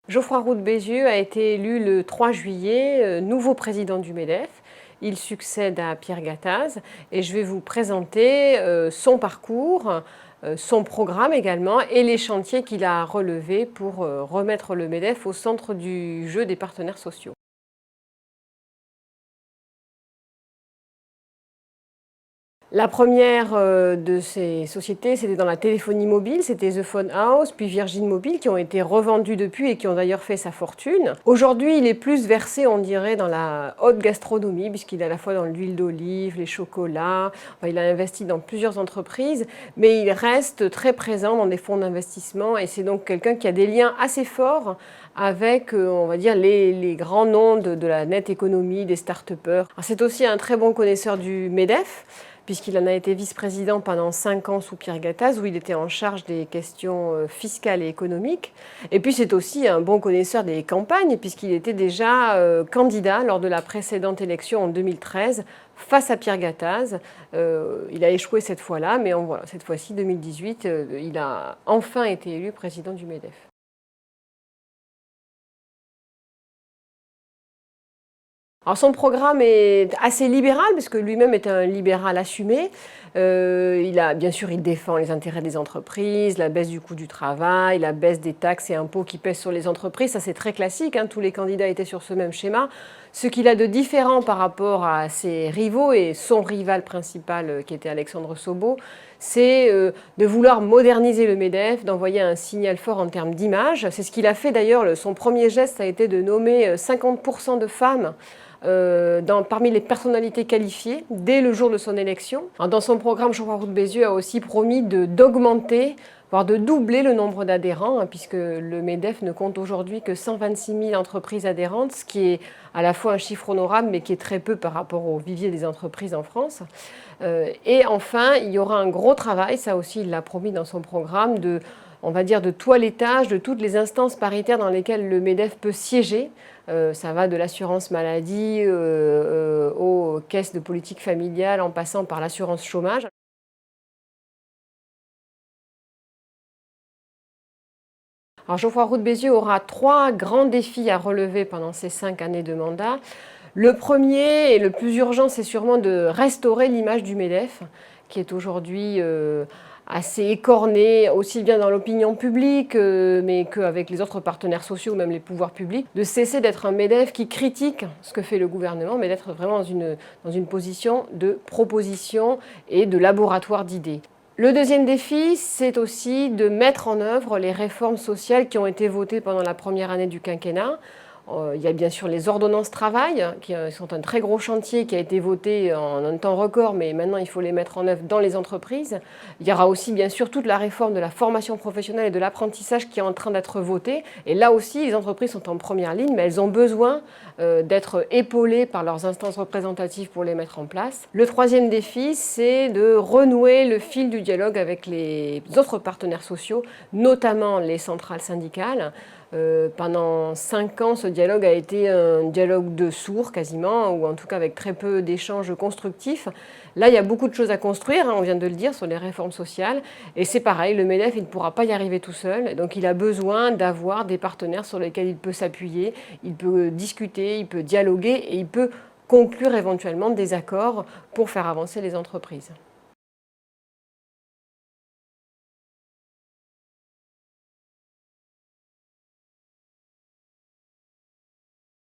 Geoffroy Roux de Bézieux a été élu le 3 juillet, nouveau président du MEDEF. Il succède à Pierre Gattaz et je vais vous présenter son parcours, son programme également et les chantiers qu'il a relevés pour remettre le MEDEF au centre du jeu des partenaires sociaux. La première de ces sociétés, c'était dans la téléphonie mobile, c'était The Phone House, puis Virgin Mobile, qui ont été revendus depuis et qui ont d'ailleurs fait sa fortune. Aujourd'hui, il est plus versé, on dirait, dans la haute gastronomie, puisqu'il est à la fois dans l'huile d'olive, les chocolats, enfin, il a investi dans plusieurs entreprises, mais il reste très présent dans des fonds d'investissement et c'est donc quelqu'un qui a des liens assez forts avec, on va dire, les grands noms de la net économie, des start-upers. C'est aussi un très bon connaisseur du MEDEF, puisqu'il en a été vice-président pendant 5 ans sous Pierre Gattaz, où il était en charge des questions fiscales et économiques. Et puis c'est aussi un bon connaisseur des campagnes, puisqu'il était déjà candidat lors de la précédente élection en 2013 face à Pierre Gattaz. Il a échoué cette fois-là, mais voilà, cette fois-ci, 2018, il a enfin été élu président du MEDEF. Alors son programme est assez libéral, parce que lui-même est un libéral assumé. Bien sûr, il défend les intérêts des entreprises, la baisse du coût du travail, la baisse des taxes et impôts qui pèsent sur les entreprises. Ça, c'est très classique, hein, tous les candidats étaient sur ce même schéma. Ce qu'il a de différent par rapport à ses rivaux et son rival principal, qui était Alexandre Sobo, c'est de vouloir moderniser le MEDEF, d'envoyer un signal fort en termes d'image. C'est ce qu'il a fait d'ailleurs. Son premier geste a été de nommer 50% de femmes parmi les personnalités qualifiées dès le jour de son élection. Dans son programme, Geoffroy Roux de Bézieux a aussi promis d'augmenter, voire de doubler le nombre d'adhérents, puisque le MEDEF ne compte aujourd'hui que 126 000 entreprises adhérentes, ce qui est à la fois un chiffre honorable, mais qui est très peu par rapport au vivier des entreprises en France. Et enfin, il y aura un gros travail, ça aussi il l'a promis dans son programme, on va dire de toilettage de toutes les instances paritaires dans lesquelles le MEDEF peut siéger. Ça va de l'assurance maladie aux caisses de politique familiale en passant par l'assurance chômage. Alors Geoffroy Roux de Bézieux aura 3 grands défis à relever pendant ces 5 années de mandat. Le premier et le plus urgent, c'est sûrement de restaurer l'image du MEDEF, qui est aujourd'hui assez écornée, aussi bien dans l'opinion publique, mais qu'avec les autres partenaires sociaux, même les pouvoirs publics, de cesser d'être un MEDEF qui critique ce que fait le gouvernement, mais d'être vraiment dans une position de proposition et de laboratoire d'idées. Le deuxième défi, c'est aussi de mettre en œuvre les réformes sociales qui ont été votées pendant la première année du quinquennat. Il y a bien sûr les ordonnances travail, qui sont un très gros chantier qui a été voté en un temps record, mais maintenant il faut les mettre en œuvre dans les entreprises. Il y aura aussi bien sûr toute la réforme de la formation professionnelle et de l'apprentissage qui est en train d'être votée. Et là aussi, les entreprises sont en première ligne, mais elles ont besoin d'être épaulées par leurs instances représentatives pour les mettre en place. Le troisième défi, c'est de renouer le fil du dialogue avec les autres partenaires sociaux, notamment les centrales syndicales. Pendant 5 ans, ce dialogue a été un dialogue de sourds quasiment, ou en tout cas avec très peu d'échanges constructifs. Là, il y a beaucoup de choses à construire, on vient de le dire, sur les réformes sociales. Et c'est pareil, le MEDEF, il ne pourra pas y arriver tout seul. Donc il a besoin d'avoir des partenaires sur lesquels il peut s'appuyer, il peut discuter, il peut dialoguer et il peut conclure éventuellement des accords pour faire avancer les entreprises.